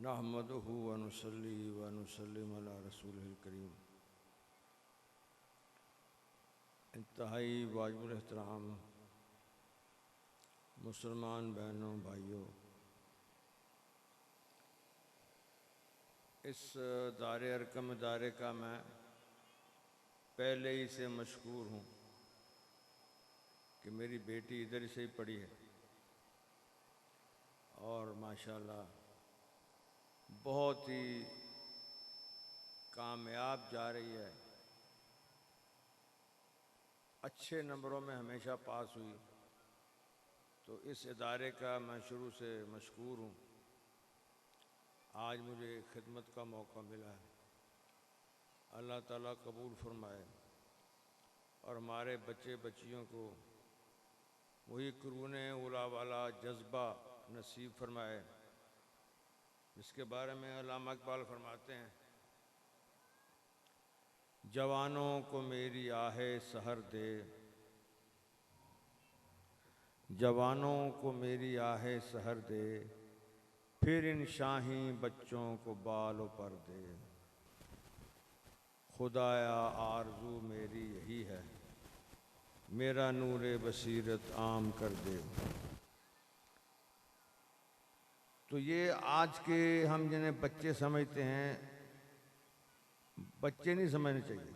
नहमदुहु व नुसल्ली व नुसल्लिम अला रसूलिल करीम। इंतहाई वाजिबुल एहतराम मुसलमान बहनों भाइयों, इस दारे अरकम इदारे का मैं पहले ही से मशकूर हूँ कि मेरी बेटी इधर से ही पढ़ी है और माशाल्लाह बहुत ही कामयाब जा रही है। अच्छे नंबरों में हमेशा पास हुई, तो इस इदारे का मैं शुरू से मशकूर हूँ। आज मुझे खिदमत का मौका मिला है, अल्लाह ताला कबूल फरमाए और हमारे बच्चे बच्चियों को वही कुरूने उला वाला जज्बा नसीब फरमाए जिसके बारे में अल्लामा इकबाल फरमाते हैं, जवानों को मेरी आहे सहर दे, जवानों को मेरी आहे सहर दे, फिर इन शाही बच्चों को बालों पर दे। खुदाया आरज़ू मेरी यही है, मेरा नूरे बसीरत आम कर दे। तो ये आज के हम जिन्हें बच्चे समझते हैं, बच्चे नहीं समझने चाहिए।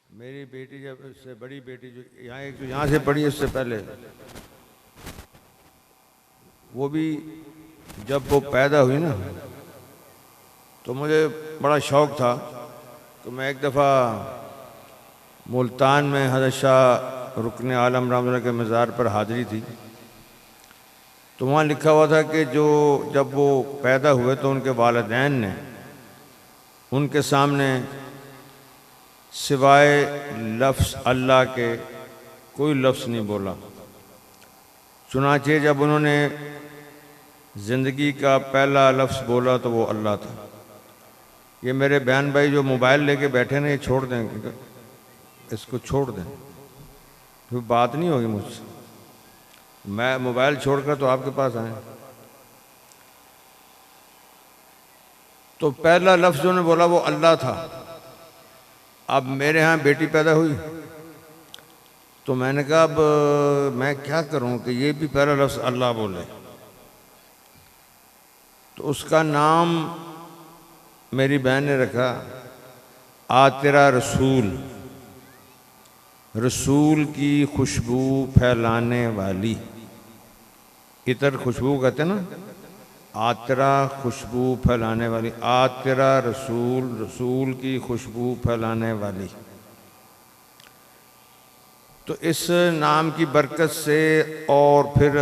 मेरी बेटी जब उससे बड़ी बेटी जो यहाँ एक जो यहाँ से पढ़ी उससे पहले, वो भी जब वो पैदा हुई ना तो मुझे बड़ा शौक़ था। तो मैं एक दफ़ा मुल्तान में हज़रत शाह रुकने आलम रहमतुल्लाह के मज़ार पर हाज़िरी थी, तो वहाँ लिखा हुआ था कि जो जब वो पैदा हुए तो उनके वालिदैन ने उनके सामने सिवाय लफ्ज़ अल्लाह के कोई लफ्ज़ नहीं बोला। चुनाचे जब उन्होंने ज़िंदगी का पहला लफ्ज़ बोला तो वो अल्लाह था। ये मेरे बहन भाई जो मोबाइल लेके बैठे ना, ये छोड़ दें, इसको छोड़ दें, तो बात नहीं होगी मुझसे। मैं मोबाइल छोड़कर तो आपके पास आए। तो पहला लफ्ज़ उन्होंने बोला वो अल्लाह था। अब मेरे यहाँ बेटी पैदा हुई तो मैंने कहा अब मैं क्या करूं कि ये भी पहला लफ्ज़ अल्लाह बोले। तो उसका नाम मेरी बहन ने रखा आ तेरा रसूल, रसूल की खुशबू फैलाने वाली। इतर खुशबू कहते ना, आ तेरा खुशबू फैलाने वाली, आ तेरा रसूल, रसूल की खुशबू फैलाने वाली। तो इस नाम की बरकत से और फिर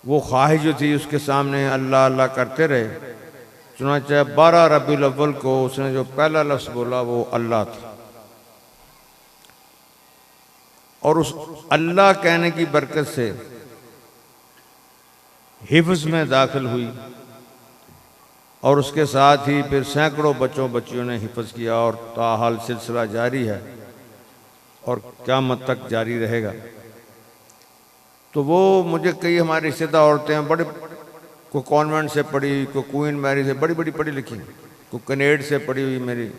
वो ख्वाहिश जो थी उसके सामने अल्लाह अल्लाह करते रहे। चुनांचे 12 रबीउल अव्वल को उसने जो पहला लफ्ज़ बोला वो अल्लाह था, और उस अल्लाह कहने की बरकत से हिफ्ज़ में दाखिल हुई और उसके साथ ही फिर सैकड़ों बच्चों बच्चियों ने हिफ्ज़ किया और ताहाल सिलसिला जारी है और क़यामत तक जारी रहेगा। तो वो मुझे कई हमारे रिश्तेदार औरतें बड़े, कोई कॉन्वेंट से पढ़ी, कोई क्वीन मैरी से बड़ी बड़ी पढ़ी लिखी, कोई कनेड से पढ़ी हुई मेरी,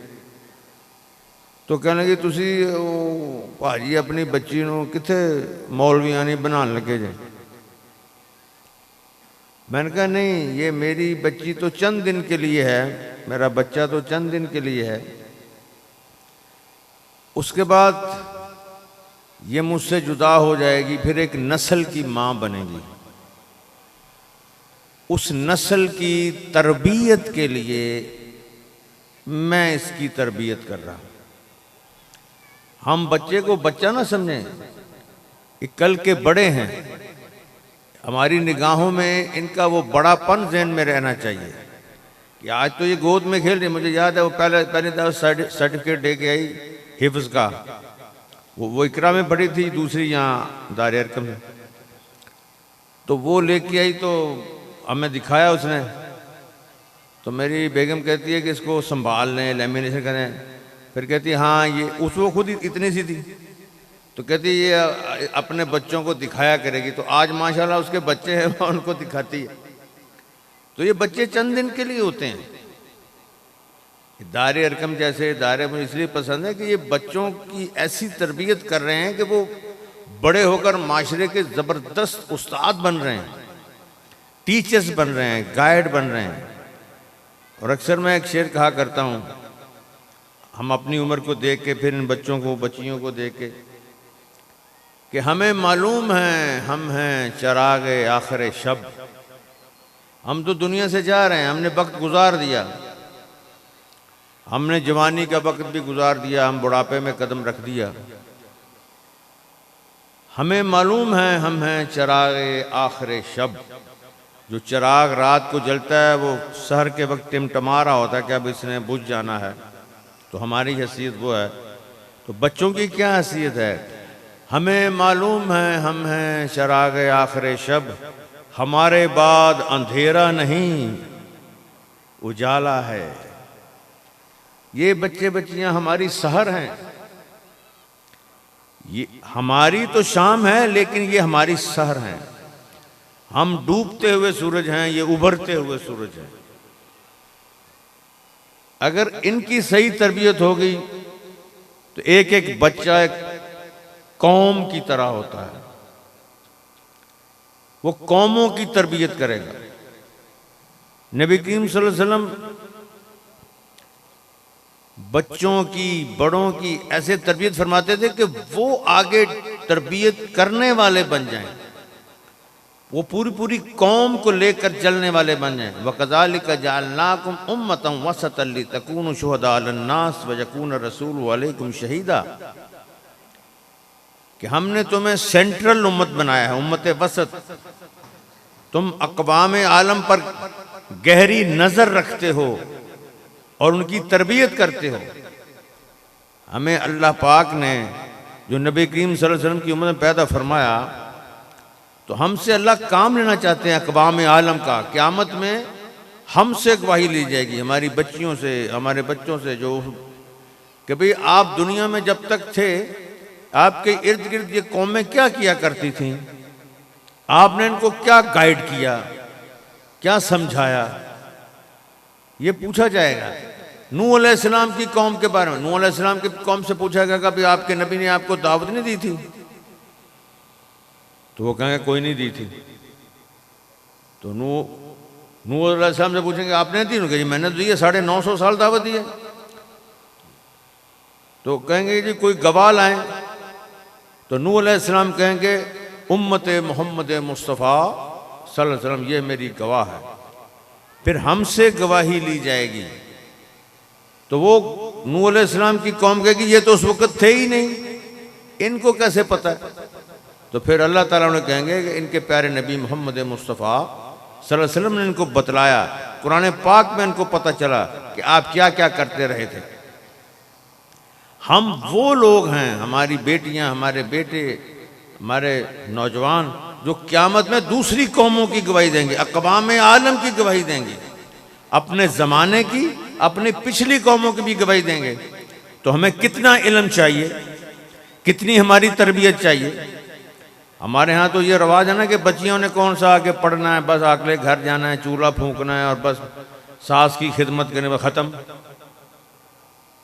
तो कहने लगी तुसी भाजी अपनी बच्ची नूं किथे मौलवियां नहीं बनाने लगे जे। मैंने कहा नहीं, ये मेरी बच्ची तो चंद दिन के लिए है, मेरा बच्चा तो चंद दिन के लिए है, उसके बाद ये मुझसे जुदा हो जाएगी, फिर एक नस्ल की माँ बनेगी। उस नस्ल की तरबियत के लिए मैं इसकी तरबियत कर रहा हूँ। हम बच्चे को बच्चा ना समझें, ये कल के बड़े हैं। हमारी निगाहों में इनका वो बड़ापन ज़हन में रहना चाहिए कि आज तो ये गोद में खेल रही। मुझे याद है वो पहले दफ़ा सर्टिफिकेट दे के आई हिफ्ज़ का, वो इकरा में पढ़ी थी, दूसरी यहाँ दारे अरकम में। तो वो लेके आई तो हमें दिखाया उसने, तो मेरी बेगम कहती है कि इसको संभाल लें, लेमिनेशन करें। फिर कहती है हाँ ये, उस वो खुद इतनी सी थी, तो कहती है ये अपने बच्चों को दिखाया करेगी। तो आज माशाल्लाह उसके बच्चे हैं, उनको दिखाती है। तो ये बच्चे चंद दिन के लिए होते हैं। दारे अरकम जैसे दायरे मुझे इसलिए पसंद है कि ये बच्चों की ऐसी तरबियत कर रहे हैं कि वो बड़े होकर माशरे के ज़बरदस्त उस्ताद बन रहे हैं, टीचर्स बन रहे हैं, गाइड बन रहे हैं। और अक्सर मैं एक शेर कहा करता हूँ, हम अपनी उम्र को देख के फिर इन बच्चों को बच्चियों को देख के, कि हमें मालूम है हम हैं चराग आखिर शब। हम तो दुनिया से जा रहे हैं, हमने वक्त गुजार दिया, हमने जवानी का वक्त भी गुजार दिया, हम बुढ़ापे में कदम रख दिया। हमें मालूम है हम हैं चराग आखिर शब। जो चिराग रात को जलता है वो सहर के वक्त टिमटमा रहा होता है कि अब इसने बुझ जाना है, तो हमारी हैसियत वो है। तो बच्चों की क्या हैसियत है? हमें मालूम है हम हैं चिराग आखिर शब, हमारे बाद अंधेरा नहीं उजाला है। ये बच्चे बच्चियां हमारी सहर हैं, ये हमारी तो शाम है लेकिन ये हमारी सहर हैं। हम डूबते हुए सूरज हैं, ये उभरते हुए सूरज हैं। अगर इनकी सही तरबियत होगी तो एक एक बच्चा एक कौम की तरह होता है, वो कौमों की तरबियत करेगा। नबी करीम सल्लल्लाहु अलैहि वसल्लम बच्चों की बड़ों की ऐसे तरबियत फरमाते थे कि वो आगे तरबियत करने वाले बन जाएं, वो पूरी पूरी कौम को लेकर चलने वाले बन जाएं। वकज़ालिक जअलनाकुम उम्मतन वसतन लितकूनु शुहदा अलन्नास वयकून रसूलु अलैकुम शहीदा, कि हमने तुम्हें सेंट्रल उम्मत बनाया है, उम्मत वसत। तुम अक़वाम आलम पर गहरी नजर रखते हो और उनकी तरबियत करते हो। हमें अल्लाह पाक ने जो नबी करीम सल्लल्लाहु अलैहि वसल्लम की उम्मत में पैदा फरमाया, तो हमसे अल्लाह काम लेना चाहते हैं अक़वाम आलम का। क़यामत में हमसे गवाही ली जाएगी, हमारी बच्चियों से, हमारे बच्चों से, जो कि भाई आप दुनिया में जब तक थे आपके इर्द गिर्द ये कौमें क्या किया करती थीं, आपने इनको क्या गाइड किया, क्या समझाया, ये पूछा जाएगा। नूह अलैहिस्सलाम की कौम के बारे में, नूह अलैहिस्सलाम की कौम से पूछा गया कि आपके नबी ने आपको दावत नहीं दी थी? तो वो कहेंगे कोई नहीं दी थी। तो नूह अलैहिस्सलाम से पूछेंगे आपने दी? जी मैंने तो दी है, 950 साल दावत दी है। तो कहेंगे जी कोई गवाह लाएं? तो नूह अलैहिस्सलाम कहेंगे उम्मत मोहम्मद मुस्तफ़ा सल्लल्लाहु अलैहि वसल्लम ये मेरी गवाह है। फिर हमसे गवाही ली जाएगी। तो वो नूह अलैहिस्सलाम की कौम कहेगी ये तो उस वक्त थे ही नहीं, इनको कैसे पता है? तो फिर अल्लाह ताला उन्हें कहेंगे कि इनके प्यारे नबी मोहम्मद मुस्तफ़ा सल्लल्लाहु अलैहि वसल्लम ने इनको बतलाया, कुरान पाक में इनको पता चला कि आप क्या क्या करते रहे थे। हम वो लोग हैं, हमारी बेटियां, हमारे बेटे, हमारे नौजवान, जो क़यामत में दूसरी कौमों की गवाही देंगे, अक़वाम आलम की गवाही देंगे, अपने ज़माने की, अपनी पिछली कौमों की भी गवाही देंगे। तो हमें कितना इल्म चाहिए, कितनी हमारी तरबियत चाहिए। हमारे यहाँ तो ये रवाज है ना कि बच्चियों ने कौन सा आगे पढ़ना है, बस अगले घर जाना है, चूल्हा फूंकना है और बस सास की खिदमत करने में ख़त्म।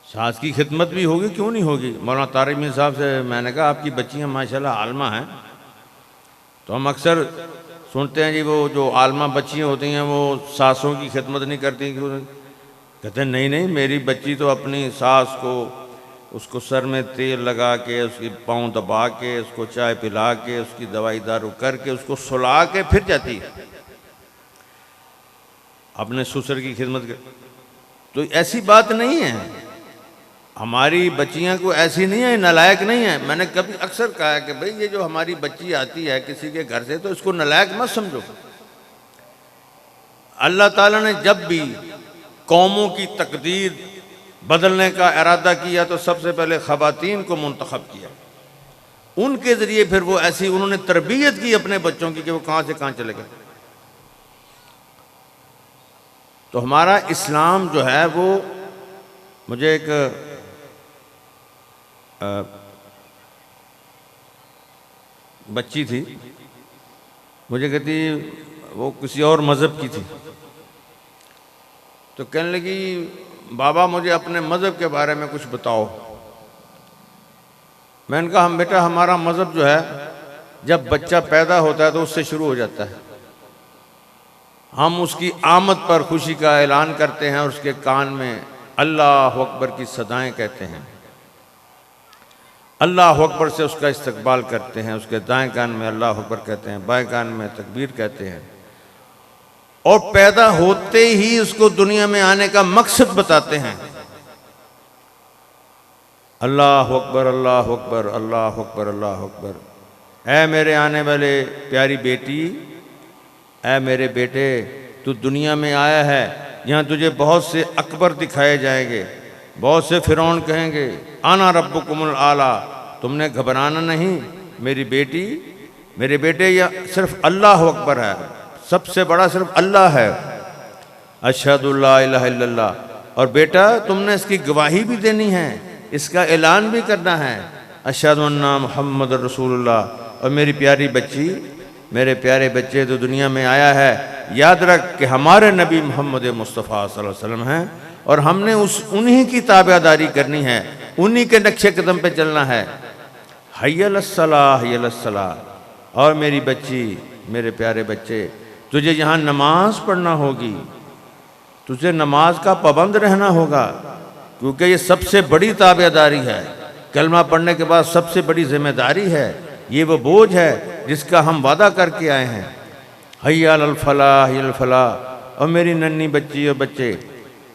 सास की खिदमत भी होगी, क्यों नहीं होगी। मौलाना तारिक मीर साहब से मैंने कहा आपकी बच्चियाँ माशाल्लाह आलमा हैं। तो हम अक्सर सुनते हैं जी वो जो आलमा बच्चियाँ होती हैं वो सासों की खिदमत नहीं करती। कहते हैं नहीं नहीं, मेरी बच्ची तो अपनी सास को, उसको सर में तेल लगा के, उसकी पाँव दबा के, उसको चाय पिला के, उसकी दवाई दारू करके, उसको सुला के फिर जाती है अपने ससुर की खिदमत कर। तो ऐसी बात नहीं है, हमारी बच्चियां को ऐसी नहीं है, नालायक नहीं है। मैंने कभी अक्सर कहा है कि भाई ये जो हमारी बच्ची आती है किसी के घर से, तो इसको नालायक मत समझो। अल्लाह ताला ने जब भी कौमों की तकदीर बदलने का इरादा किया तो सबसे पहले ख़वातीन को मुंतखब किया, उनके ज़रिए फिर वो ऐसी उन्होंने तरबियत की अपने बच्चों की कि वो कहाँ से कहाँ चले गए। तो हमारा इस्लाम जो है वो, मुझे एक बच्ची थी, मुझे कहती वो किसी और मज़हब की थी, तो कहने लगी बाबा मुझे अपने मज़हब के बारे में कुछ बताओ। मैंने कहा हम बेटा हमारा मज़हब जो है जब बच्चा पैदा होता है तो उससे शुरू हो जाता है। हम उसकी आमद पर खुशी का ऐलान करते हैं और उसके कान में अल्लाह अकबर की सदाएं कहते हैं। अल्लाह अकबर से उसका इस्तकबाल करते हैं। उसके दाएं कान में अल्लाह अकबर कहते हैं, बाएं कान में तकबीर कहते हैं और पैदा होते ही उसको दुनिया में आने का मकसद बताते हैं। अल्लाह अकबर अल्लाह अकबर अल्लाह अकबर अल्लाह अकबर। ऐ मेरे आने वाले प्यारी बेटी, ऐ मेरे बेटे, तू दुनिया में आया है, यहाँ तुझे बहुत से अकबर दिखाए जाएंगे, बहुत से फिरौन कहेंगे आना रब्बुकुमुल आला। तुमने घबराना नहीं मेरी बेटी, मेरे बेटे, यह सिर्फ अल्लाह अकबर है, सबसे बड़ा सिर्फ अल्लाह है। अशहदु ला इलाहा इल्लल्लाह। और बेटा तुमने इसकी गवाही भी देनी है, इसका ऐलान भी करना है, अशहदु अन्ना मुहम्मद रसूलुल्लाह। और मेरी प्यारी बच्ची, मेरे प्यारे बच्चे, तो दुनिया में आया है, याद रख कि हमारे नबी मोहम्मद मुस्तफ़ा सल्लल्लाहु अलैहि वसल्लम हैं और हमने उन्हीं की ताबेदारी करनी है, उन्हीं के नक्शे कदम पे चलना है। हय्य अलस्सलाह हय्य अलस्सलाह। और मेरी बच्ची, मेरे प्यारे बच्चे, तुझे यहाँ नमाज पढ़ना होगी, तुझे नमाज का पाबंद रहना होगा, क्योंकि ये सबसे बड़ी ताबेदारी है। कलमा पढ़ने के बाद सबसे बड़ी जिम्मेदारी है, ये वो बोझ है जिसका हम वादा करके आए हैं। हय्या अलल फलाह हय्या अलल फलाह। और मेरी नन्ही बच्ची और बच्चे,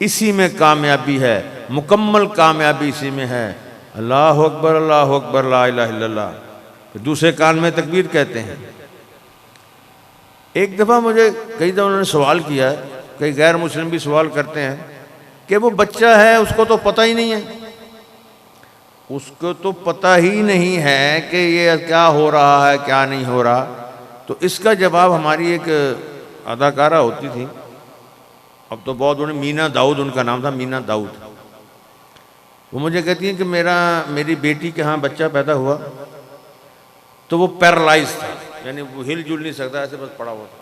इसी में कामयाबी है, मुकम्मल कामयाबी इसी में है। अल्लाह अकबर ला इलाहा इल्लल्लाह। फिर दूसरे कान में तकबीर कहते हैं। एक दफ़ा मुझे कई दफ़ा उन्होंने सवाल किया, कई गैर मुस्लिम भी सवाल करते हैं कि वो बच्चा है उसको तो पता ही नहीं है, उसको तो पता ही नहीं है कि ये क्या हो रहा है क्या नहीं हो रहा। तो इसका जवाब हमारी एक अदाकारा होती थी, अब तो बहुत बड़ी, मीना दाऊद उनका नाम था, मीना दाऊद। वो मुझे कहती हैं कि मेरी बेटी के यहाँ बच्चा पैदा हुआ तो वो पैरालाइज था, यानी वो हिल जुल नहीं सकता, ऐसे बस पड़ा हुआ था।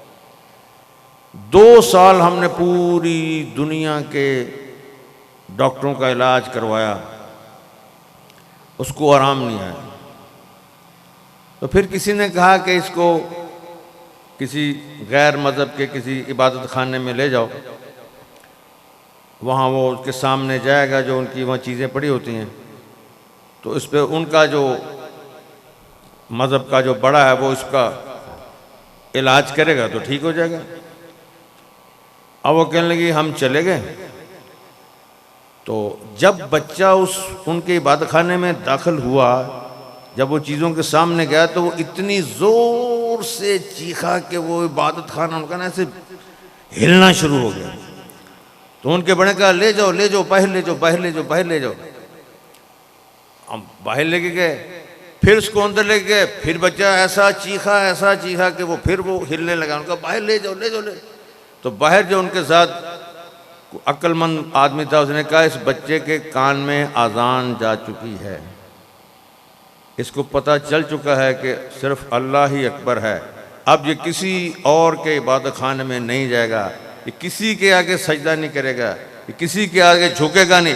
2 साल हमने पूरी दुनिया के डॉक्टरों का इलाज करवाया, उसको आराम नहीं आया। तो फिर किसी ने कहा कि इसको किसी गैर मज़हब के किसी इबादत खाने में ले जाओ, वहाँ वो उसके सामने जाएगा, जो उनकी वहाँ चीज़ें पड़ी होती हैं, तो इस पर उनका जो मज़हब का जो बड़ा है वो इसका इलाज करेगा तो ठीक हो जाएगा। अब वो कहने लगी हम चले गए। तो जब बच्चा उनके इबादत खाने में दाखिल हुआ, जब वो चीज़ों के सामने गया तो वो इतनी ज़ोर से चीखा कि वो इबादत खाना उनका ना ऐसे हिलना शुरू हो गया। तो उनके बड़े कहा ले जाओ ले जाओ, बाहर ले जाओ बाहर ले जाओ बाहर ले जाओ। हम बाहर लेके गए, फिर उसको अंदर लेके गए, फिर बच्चा ऐसा चीखा कि वो फिर वो हिलने लगा। उनका बाहर ले जाओ ले जाओ ले। तो बाहर जो उनके साथ अक्लमंद आदमी था, उसने कहा इस बच्चे के कान में आज़ान जा चुकी है, इसको पता चल चुका है कि सिर्फ अल्लाह ही अकबर है, अब ये किसी और के इबादत खाने में नहीं जाएगा, ये किसी के आगे सजदा नहीं करेगा, ये किसी के आगे झुकेगा नहीं।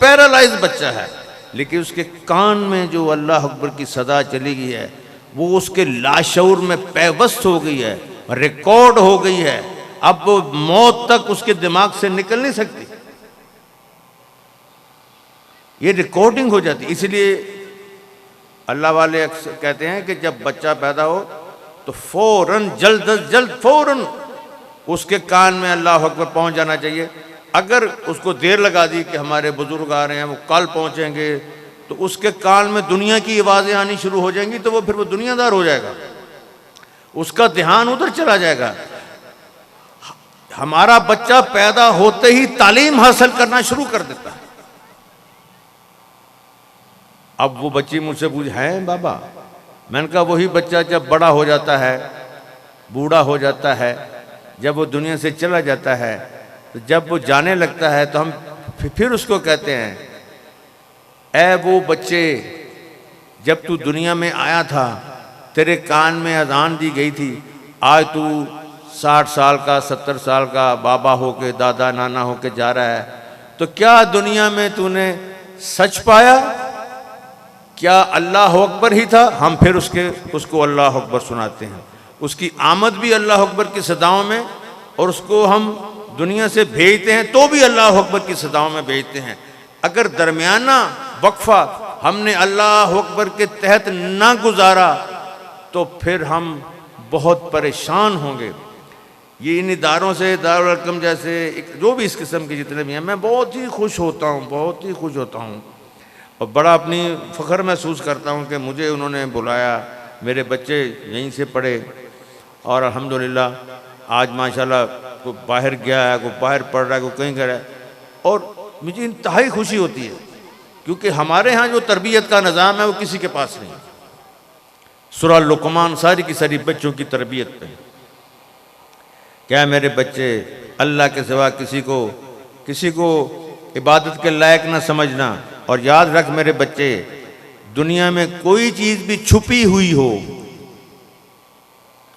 पैरालाइज बच्चा है, लेकिन उसके कान में जो अल्लाह अकबर की सदा चली गई है वो उसके लाशऊर में पैवस्त हो गई है, रिकॉर्ड हो गई है। अब वो मौत तक उसके दिमाग से निकल नहीं सकती, ये रिकॉर्डिंग हो जाती। इसलिए अल्लाह वाले अक्सर कहते हैं कि जब बच्चा पैदा हो तो फौरन जल्द फौरन उसके कान में अल्लाह अकबर पहुंच जाना चाहिए। अगर उसको देर लगा दी कि हमारे बुजुर्ग आ रहे हैं, वो कल पहुंचेंगे, तो उसके कान में दुनिया की आवाज़ें आनी शुरू हो जाएंगी, तो वो फिर वो दुनियादार हो जाएगा, उसका ध्यान उधर चला जाएगा। हमारा बच्चा पैदा होते ही तालीम हासिल करना शुरू कर देता है। अब वो बच्ची मुझसे पूछे हैं बाबा, मैंने कहा वही बच्चा जब बड़ा हो जाता है, बूढ़ा हो जाता है, जब वो दुनिया से चला जाता है, तो जब वो जाने लगता है तो हम फिर उसको कहते हैं ऐ वो बच्चे, जब तू दुनिया में आया था तेरे कान में अजान दी गई थी, आज तू 60 साल का 70 साल का बाबा होके दादा नाना होके जा रहा है, तो क्या दुनिया में तूने सच पाया? क्या अल्लाह अकबर ही था? हम फिर उसको अल्लाह अकबर सुनाते हैं, उसकी आमद भी अल्लाह अकबर की सदाओं में, और उसको हम दुनिया से भेजते हैं तो भी अल्लाह अकबर की सदाओं में भेजते हैं। अगर दरमियाना वक्फा हमने अल्लाह अकबर के तहत ना गुजारा तो फिर हम बहुत परेशान होंगे। ये इन इदारों से, दारुल अरकम जैसे जो भी इस किस्म के जितने भी हैं, मैं बहुत ही खुश होता हूँ, बहुत ही खुश होता हूँ और बड़ा अपनी फ़ख्र महसूस करता हूँ कि मुझे उन्होंने बुलाया, मेरे बच्चे यहीं से पढ़े और अल्हम्दुलिल्लाह आज माशाल्लाह कोई बाहर गया है, कोई बाहर पढ़ रहा है, कोई कहीं कर रहा है, और मुझे इंतहाई खुशी होती है क्योंकि हमारे यहाँ जो तरबियत का निज़ाम है वो किसी के पास नहीं। सूरह लुक़मान सारी की सारी बच्चों की तरबियत पे, क्या मेरे बच्चे अल्लाह के सिवा किसी को इबादत के लायक ना समझना, और याद रख मेरे बच्चे, दुनिया में कोई चीज़ भी छुपी हुई हो,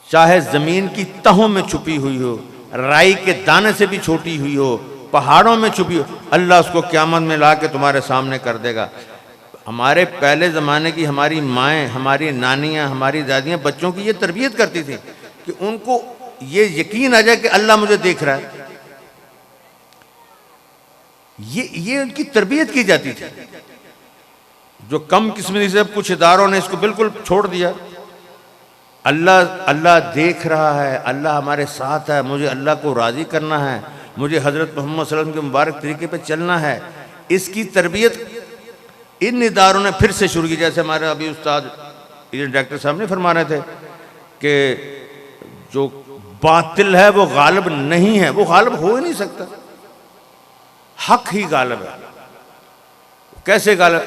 चाहे ज़मीन की तहों में छुपी हुई हो, राई के दाने से भी छोटी हुई हो, पहाड़ों में छुपी हो, अल्लाह उसको क़यामत में ला के तुम्हारे सामने कर देगा। हमारे पहले ज़माने की हमारी माएँ, हमारी नानियाँ, हमारी दादियाँ बच्चों की ये तरबियत करती थी कि उनको ये यकीन आ जाए कि अल्लाह मुझे देख रहा है। ये उनकी तरबियत की जाती थी। जो कम किस्मती से कुछ इदारों ने इसको बिल्कुल छोड़ दिया। अल्लाह देख रहा है, अल्लाह हमारे साथ है, मुझे अल्लाह को राज़ी करना है, मुझे हज़रत मोहम्मद सल्लल्लाहु अलैहि वसल्लम के मुबारक तरीके पे चलना है, इसकी तरबियत इन इदारों ने फिर से शुरू की। जैसे हमारे अभी उस्ताद डायरेक्टर साहब ने फरमा रहे थे कि जो बातिल है वो गालिब नहीं है, वो गालिब हो ही नहीं सकता, हक ही गालिब है। कैसे गालिब?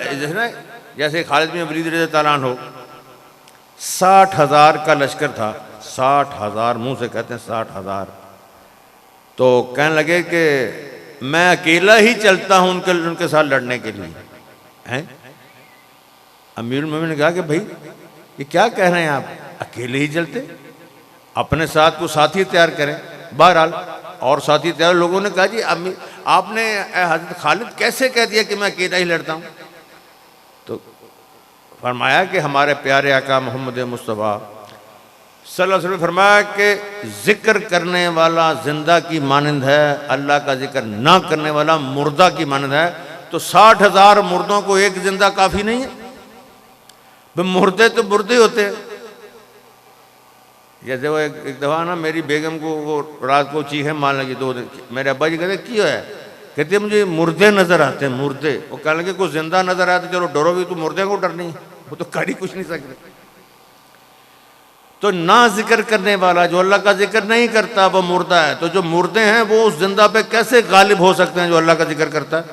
जैसे खालिद बिन वलीद रज़ी अल्लाह अन्हु हो, 60,000 का लश्कर था, 60,000, मुंह से कहते हैं 60,000। तो कहने लगे कि मैं अकेला ही चलता हूं उनके साथ लड़ने के लिए। हैं? अमीरुल मोमिनीन ने कहा कि भाई ये क्या कह रहे हैं आप, अकेले ही चलते, अपने साथ को साथी तैयार करें। बहरहाल और साथी तैयार, लोगों ने कहा जी आपने हज़रत खालिद कैसे कह दिया कि मैं अकेला ही लड़ता हूँ? तो फरमाया कि हमारे प्यारे आका मोहम्मद मुस्तफ़ा सल्लल्लाहु अलैहि वसल्लम ने फरमाया कि जिक्र करने वाला जिंदा की मानंद है, अल्लाह का जिक्र ना करने वाला मुर्दा की मानंद है। तो 60,000 मुर्दों को एक जिंदा काफ़ी नहीं है? मुर्दे तो मुर्दे होते हैं। जैसे वो एक दफ़ा ना मेरी बेगम को वो रात को चीखें मारने लगी, 2 दिन। मेरे अब्बा जी कहते क्यों है? कहते मुझे मुर्दे नज़र आते हैं, मुर्दे। वो कहने लगे कोई जिंदा नज़र आया तो चलो डरो भी, तो मुर्दे को डरनी, वो तो कर ही कुछ नहीं सकते। तो ना जिक्र करने वाला, जो अल्लाह का जिक्र नहीं करता, वो मुर्दा है। तो जो मुर्दे हैं वो उस जिंदा पे कैसे गालिब हो सकते हैं जो अल्लाह का जिक्र करता है?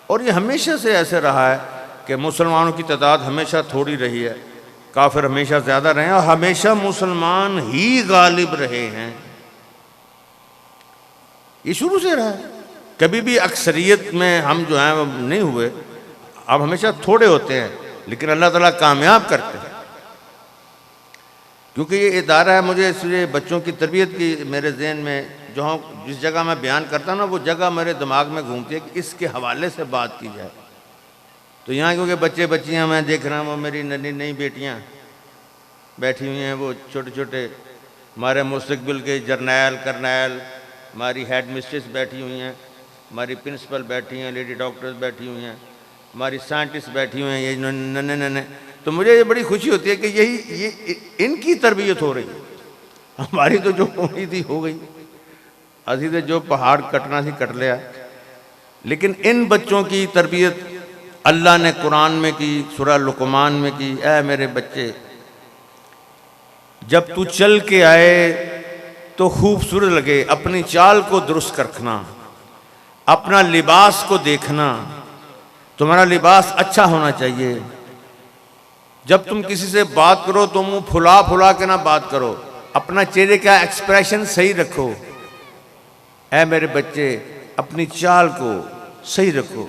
और ये हमेशा से ऐसे रहा है कि मुसलमानों की तादाद हमेशा थोड़ी रही है, काफिर हमेशा ज़्यादा रहे हैं, और हमेशा मुसलमान ही गालिब रहे हैं। ये शुरू से रहा है, कभी भी अक्सरियत में हम जो हैं वो नहीं हुए। अब हमेशा थोड़े होते हैं, लेकिन अल्लाह ताला कामयाब करते हैं। क्योंकि ये इदारा है, मुझे इसलिए बच्चों की तरबियत की मेरे जहन में जिस जगह मैं बयान करता हूँ ना, वो जगह मेरे दिमाग में घूमती है कि इसके हवाले से बात की जाए। तो यहाँ क्योंकि बच्चे बच्चियाँ मैं देख रहा हूँ, वो मेरी नई बेटियाँ बैठी हुई हैं, वो छोटे छोटे हमारे मुस्तकबिल के जर्नैल करनैल, हमारी हेड मिस्ट्रेस बैठी हुई हैं, हमारी प्रिंसिपल बैठी हैं, लेडी डॉक्टर्स बैठी हुई हैं, हमारी साइंटिस्ट बैठी हुई हैं, ये नन्हे नन्हे। तो मुझे ये बड़ी खुशी होती है कि ये इनकी तरबियत हो रही है। हमारी तो जो होनी थी हो गई, अभी तो जो पहाड़ कटना थी कट लिया। लेकिन इन बच्चों की तरबियत अल्लाह ने कुरान में की, सूरह लुक़मान में की। ऐ मेरे बच्चे, जब तू चल के आए तो खूबसूरत लगे, अपनी चाल को दुरुस्त रखना, अपना लिबास को देखना, तुम्हारा लिबास अच्छा होना चाहिए। जब तुम किसी से बात करो तो मुंह फुला फुला के ना बात करो, अपना चेहरे का एक्सप्रेशन सही रखो। ऐ मेरे बच्चे, अपनी चाल को सही रखो,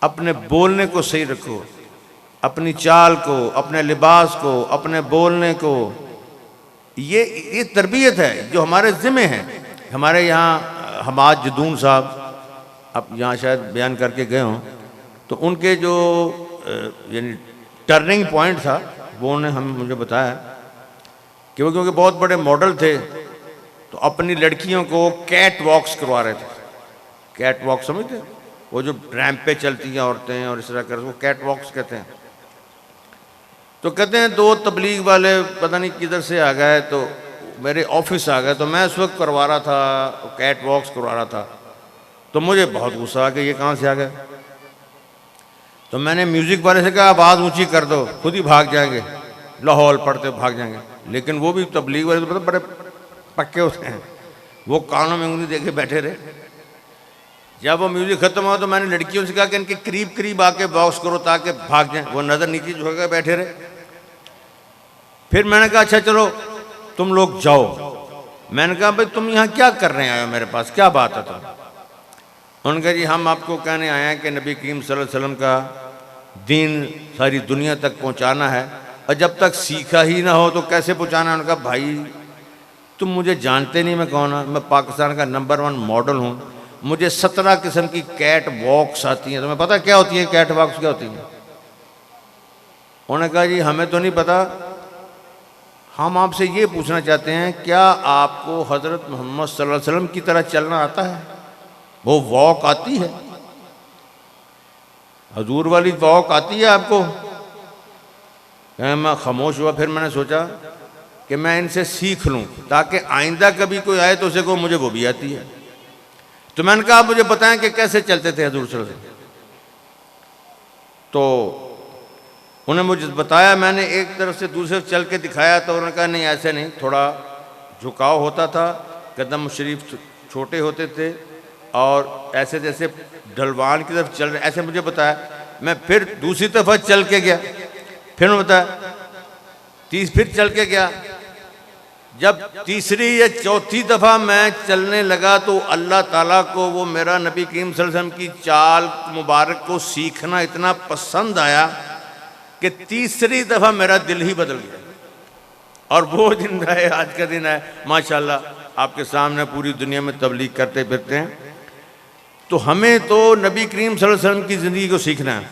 अपने बोलने को सही रखो, अपनी चाल को, अपने लिबास को, अपने बोलने को ये तरबियत है जो हमारे ज़िम्मे है। हमारे यहाँ हमाद जदून साहब अब यहाँ शायद बयान करके गए हों, तो उनके जो यानी टर्निंग पॉइंट था वो उन्होंने मुझे बताया कि वो क्योंकि बहुत बड़े मॉडल थे तो अपनी लड़कियों को कैट वॉक्स करवा रहे थे। कैट वॉक समझते, वो जो रैंप पे चलती हैं औरतें और इस तरह कर, वो कैट वॉक्स कहते हैं। तो कहते हैं 2 तबलीग वाले पता नहीं किधर से आ गए तो मेरे ऑफिस आ गए, तो मैं उस वक्त करवा रहा था, कैट वॉक्स करवा रहा था। तो मुझे बहुत गुस्सा आ गया, ये कहाँ से आ गए। तो मैंने म्यूज़िक वाले से कहा आवाज़ ऊंची कर दो, खुद ही भाग जाएंगे, लाहौल पढ़ते भाग जाएंगे। लेकिन वो भी तबलीग वाले तो बड़े पक्के होते हैं, वो कानों में उंगली देके बैठे रहे। जब वो म्यूज़िक ख़त्म हुआ तो मैंने लड़कियों से कहा कि इनके करीब करीब आके बॉक्स करो ताकि भाग जाएं। वो नज़र नीचे झुक के बैठे रहे। फिर मैंने कहा अच्छा चलो तुम लोग जाओ। मैंने कहा भाई तुम यहाँ क्या कर रहे आए हो, मेरे पास क्या बात है। तुम उन्होंने कहा जी हम आपको कहने आए हैं कि नबी करीम सल्लल्लाहु अलैहि वसल्लम का दीन सारी दुनिया तक पहुँचाना है, और जब तक सीखा ही ना हो तो कैसे पहुँचाना है। उन्होंने कहा भाई तुम मुझे जानते नहीं मैं कौन हूँ, मैं पाकिस्तान का नंबर 1 मॉडल हूँ, मुझे 17 किस्म की कैट वॉक्स आती हैं। तुम्हें पता क्या होती है कैट वॉक्स क्या होती हैं। उन्होंने कहा जी हमें तो नहीं पता, हम आपसे ये पूछना चाहते हैं क्या आपको हज़रत मोहम्मद सल्लल्लाहु अलैहि वसल्लम की तरह चलना आता है, वो वॉक आती है, हजूर वाली वॉक आती है आपको। मैं खामोश हुआ। फिर मैंने सोचा कि मैं इनसे सीख लूँ ताकि आइंदा कभी कोई आए तो उसे को मुझे वो भी आती है। तो मैंने कहा आप मुझे बताएं कि कैसे चलते थे हजूर सल्लल्लाहु अलैहि वसल्लम। तो उन्हें मुझे बताया, मैंने एक तरफ से दूसरे चल के दिखाया तो उन्होंने कहा नहीं ऐसे नहीं, थोड़ा झुकाव होता था, कदम शरीफ छोटे होते थे और ऐसे जैसे ढलवान की तरफ चल रहे, ऐसे मुझे बताया। मैं फिर दूसरी तरफ चल के गया, फिर उन्होंने बताया, फिर चल के गया। जब तीसरी या चौथी दफ़ा मैं चलने लगा तो अल्लाह ताला को वो मेरा नबी करीम सल्लल्लाहु अलैहि वसल्लम की चाल मुबारक को सीखना इतना पसंद आया कि तीसरी दफ़ा मेरा दिल ही बदल गया। और वो दिन है, आज का दिन है माशाल्लाह, आपके सामने पूरी दुनिया में तबलीग करते फिरते हैं। तो हमें तो नबी करीम सल्लल्लाहु अलैहि वसल्लम की ज़िंदगी को सीखना है।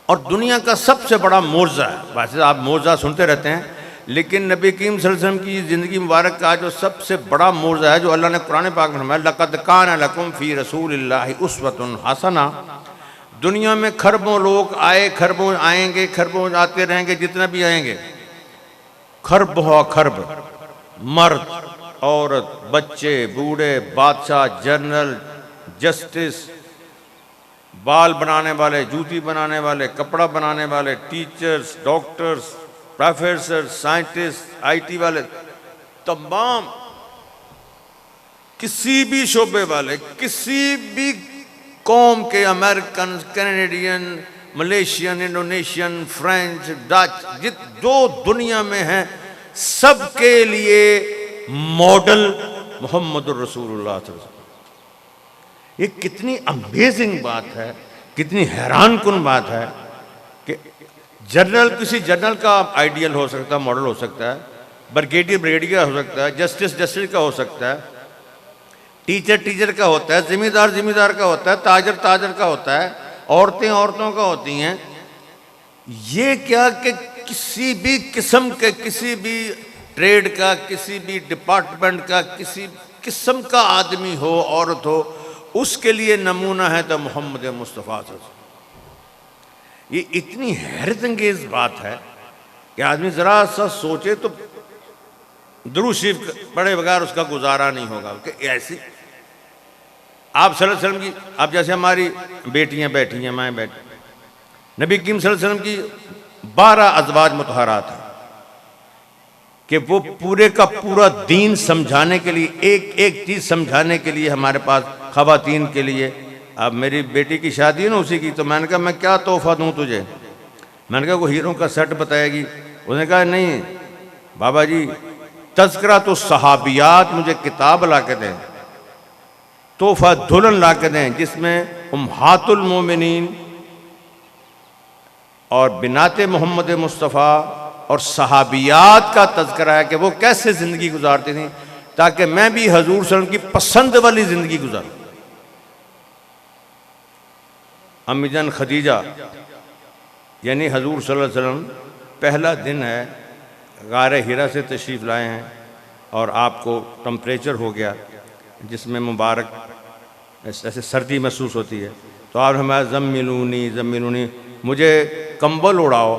और दुनिया का सबसे बड़ा मोर्जा है, वैसे आप मोर्जा सुनते रहते हैं, लेकिन नबी करीम सल्लल्लाहु अलैहि वसल्लम की ज़िंदगी मुबारक का जो सबसे बड़ा मोर्जा है, जो अल्लाह ने कुरान पाक में फरमाया, लक़द कान लकुम फ़ी रसूलिल्लाहि उस्वतुन हसना। दुनिया में खरबों लोग आए, खरबों आएंगे, खरबों आते रहेंगे, जितना भी आएंगे, खरब हो खरब, मर्द औरत बच्चे बूढ़े बादशाह जनरल जस्टिस, बाल बनाने वाले, जूती बनाने वाले, कपड़ा बनाने वाले, teachers, doctors, professor, scientist, IT वाले, तमाम किसी भी शोबे वाले, किसी भी कौम के, American, Canadian, Malaysian, Indonesian, French, Dutch, जो दुनिया में हैं, सबके लिए मॉडल मोहम्मदुर रसूलुल्लाह सल्लल्लाहु अलैहि वसल्लम। ये कितनी अमेजिंग बात है, कितनी हैरान कुन बात है कि जनरल किसी जनरल का आइडियल हो सकता है, मॉडल हो सकता है, ब्रिगेडियर ब्रिगेडियर हो सकता है, जस्टिस जस्टिस का हो सकता है, टीचर टीचर का होता है, जिम्मेदार जिम्मेदार का होता है, ताजर ताजर का होता है, औरतें औरतों का होती हैं। ये क्या कि किसी भी किस्म के, किसी भी ट्रेड का, किसी भी डिपार्टमेंट का, किसी किस्म का आदमी हो, औरत हो, उसके लिए नमूना है तो मोहम्मद मुस्तफ़ा। ये इतनी हैरत अंगेज बात है कि आदमी ज़रा सा सोचे तो दुरूद शरीफ पढ़े बगैर उसका गुजारा नहीं होगा। कि ऐसी आप सल्लल्लाहु अलैहि वसल्लम की, आप जैसे हमारी बेटियां बैठी हैं, मैं बैठी, नबी करीम सल्लल्लाहु अलैहि वसल्लम की 12 अज़वाज मुतहरात हैं कि वो पूरे का पूरा दीन समझाने के लिए, एक एक चीज़ समझाने के लिए हमारे पास ख़वातीन के लिए। अब मेरी बेटी की शादी है ना उसी की, तो मैंने कहा मैं क्या तोहफ़ा दूँ तुझे। मैंने कहा वो हीरों का सेट बताएगी। उसने कहा नहीं बाबा जी, तज़किरा तो सहाबियात मुझे किताब ला के दें, तोहफ़ा दुल्हन ला के दें जिसमें उम्महातुल मोमिनीन और बिनाते मोहम्मद मुस्तफ़ा और सहाबियात का तज़किरा है कि वो कैसे ज़िंदगी गुजारती थी, ताकि मैं भी हजूर सल्लल्लाहु अलैहि वसल्लम की पसंद वाली ज़िंदगी गुजारूं। अम्मी जान खदीजा यानी हजूर सल्लल्लाहु अलैहि वसल्लम पहला दिन है गार हिरा से तशरीफ़ लाए हैं और आपको टेम्परेचर हो गया जिसमें मुबारक ऐसे सर्दी महसूस होती है, तो आप हमारा ज़म्मिलूनी मुझे कंबल उड़ाओ।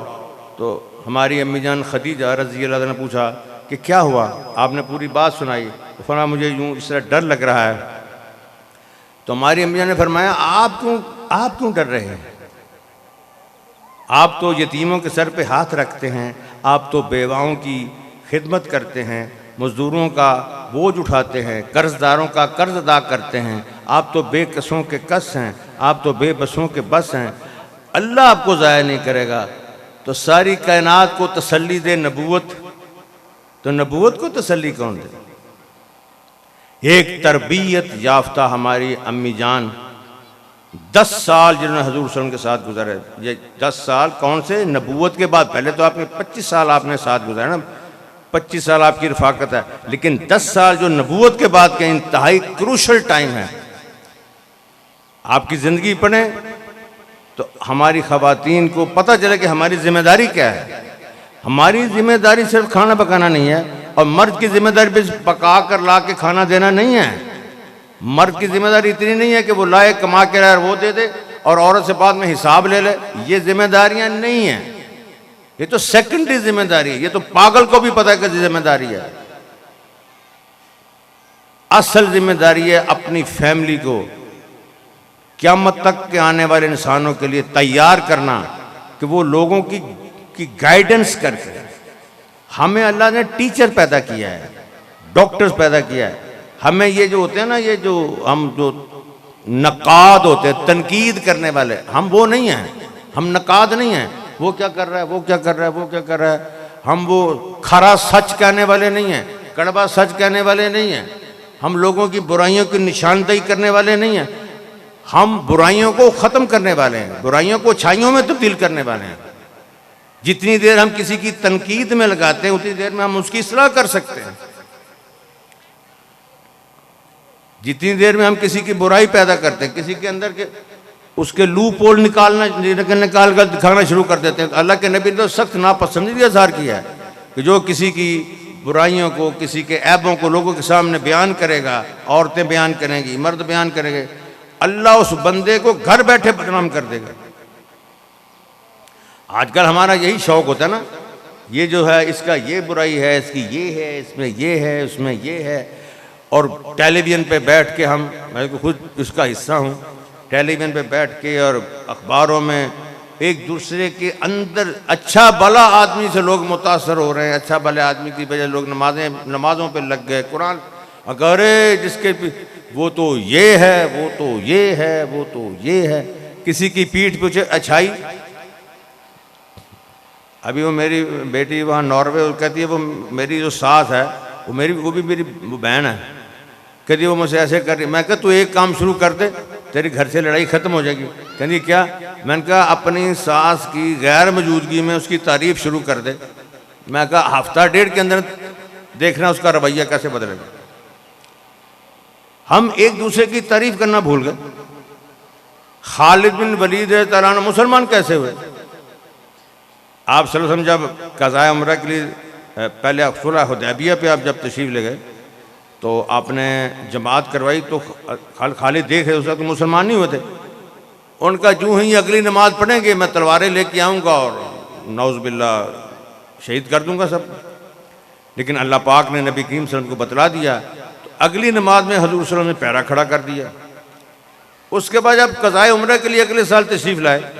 तो हमारी अम्मी जान खदीजा रज़ी अल्लाह अन्हा ने पूछा कि क्या हुआ, आपने पूरी बात सुनाई। तो फरमाया मुझे यूँ इस तरह डर लग रहा है। तो हमारी अम्मी जान ने फरमाया आप क्यों डर रहे हैं, आप तो यतीमों के सर पे हाथ रखते हैं, आप तो बेवाओं की खिदमत करते हैं, मज़दूरों का बोझ उठाते हैं, कर्जदारों का कर्ज अदा करते हैं, आप तो बेकसों के कस हैं, आप तो बेबसों के बस हैं, अल्लाह आपको ज़ाया नहीं करेगा। तो सारी कायनात को तसल्ली दे नबूवत, तो नबूवत को तसल्ली कौन दे। एक तरबियत याफ्ता हमारी अम्मी जान 10 साल जिन्होंने हजूर सल्लल्लाहु अलैहि वसल्लम के साथ गुजारे। ये 10 साल कौन से, नबूवत के बाद, पहले तो आपने 25 साल आपने साथ गुजारे ना, 25 साल आपकी रफ़ाकत है, लेकिन 10 साल जो नबूवत के बाद के इंतहाई क्रूशल टाइम है। आपकी ज़िंदगी पढ़े तो हमारी ख़वातीन को पता चले कि हमारी ज़िम्मेदारी क्या है। हमारी ज़िम्मेदारी सिर्फ खाना पकाना नहीं है, और मर्द की ज़िम्मेदारी भी पका कर ला के खाना देना नहीं है। मर्द की ज़िम्मेदारी इतनी नहीं है कि वो लाए कमा के लाए वो दे दे और औरत से बाद में हिसाब ले ले, ये ज़िम्मेदारियाँ नहीं हैं, ये तो सेकेंडरी ज़िम्मेदारी है। ये तो पागल को भी पता है कि ज़िम्मेदारी है। असल ज़िम्मेदारी है अपनी फैमिली को क़यामत तक के आने वाले इंसानों के लिए तैयार करना, कि वो लोगों की गाइडेंस करके। हमें अल्लाह ने टीचर पैदा किया है, डॉक्टर्स पैदा किया है। हमें ये जो होते हैं ना, ये जो हम जो नकाद होते हैं, तनकीद करने वाले, हम वो नहीं हैं, हम नकाद नहीं हैं। वो क्या कर रहा है, वो क्या कर रहा है, वो क्या कर रहा है। हम वो खरा सच कहने वाले नहीं हैं, कड़वा सच कहने वाले नहीं हैं। हम लोगों की बुराइयों की निशानदेही करने वाले नहीं हैं। हम बुराइयों को ख़त्म करने वाले हैं, बुराइयों को अच्छाइयों में तब्दील करने वाले हैं। जितनी देर हम किसी की तनकीद में लगाते हैं उतनी देर में हम उसकी इस्लाह कर सकते हैं। जितनी देर में हम किसी की बुराई पैदा करते हैं, किसी के अंदर के उसके लूप होल निकाल कर दिखाना शुरू कर देते हैं। अल्लाह के नबी ने तो सख्त नापसंदीदा इज़हार किया है कि जो किसी की बुराइयों को, किसी के ऐबों को लोगों के सामने बयान करेगा, औरतें बयान करेंगी, मर्द बयान करेंगे, अल्लाह उस बंदे को घर बैठे बदनाम कर देगा। आजकल हमारा यही शौक होता है ना, ये जो है इसका ये बुराई है, इसकी ये है, इसमें ये है, उसमें ये है। और टेलीविज़न पे बैठ के मैं तो खुद इसका हिस्सा हूँ, टेलीविज़न पे बैठ के और अखबारों में एक दूसरे के अंदर अच्छा भला आदमी से लोग मुतासर हो रहे हैं। अच्छा भले आदमी की वजह लोग नमाज़ों पे लग गए, कुरान अगर जिसके वो तो ये है, वो तो ये है, वो तो ये है। किसी की पीठ पीछे अच्छाई। अभी वो मेरी बेटी वहाँ नॉर्वे, वो कहती है वो मेरी जो सास है वो भी मेरी बहन है, कहती वो मुझसे ऐसे कर रही। मैं कहा तू एक काम शुरू कर दे, तेरी घर से लड़ाई ख़त्म हो जाएगी। कहती क्या? मैंने कहा अपनी सास की गैर मौजूदगी में उसकी तारीफ़ शुरू कर दे। मैं कहा हफ्ता डेढ़ के अंदर देखना उसका रवैया कैसे बदलेगा। हम एक दूसरे की तारीफ़ करना भूल गए। खालिद बिन वलीद तआला अन्हु मुसलमान कैसे हुए? आप सल्लल्लाहु अलैहि वसल्लम जब क़ज़ाए उम्रा के लिए पहले सुलह हुदैबिया पे आप जब तशरीफ़ ले गए तो आपने जमात करवाई, तो खालिद देख रहे उस वक्त मुसलमान नहीं हुए थे। उनका जूँ ही अगली नमाज पढ़ेंगे मैं तलवारें लेके आऊँगा और नौज़ुबिल्लाह शहीद कर दूँगा सब। लेकिन अल्लाह पाक ने नबी करीम सल्लल्लाहु अलैहि वसल्लम को बतला दिया, तो अगली नमाज में हज़रत सल्लल्लाहु अलैहि वसल्लम ने पैरा खड़ा कर दिया। उसके बाद जब क़ज़ाए उम्रा के लिए अगले साल तशरीफ़ लाए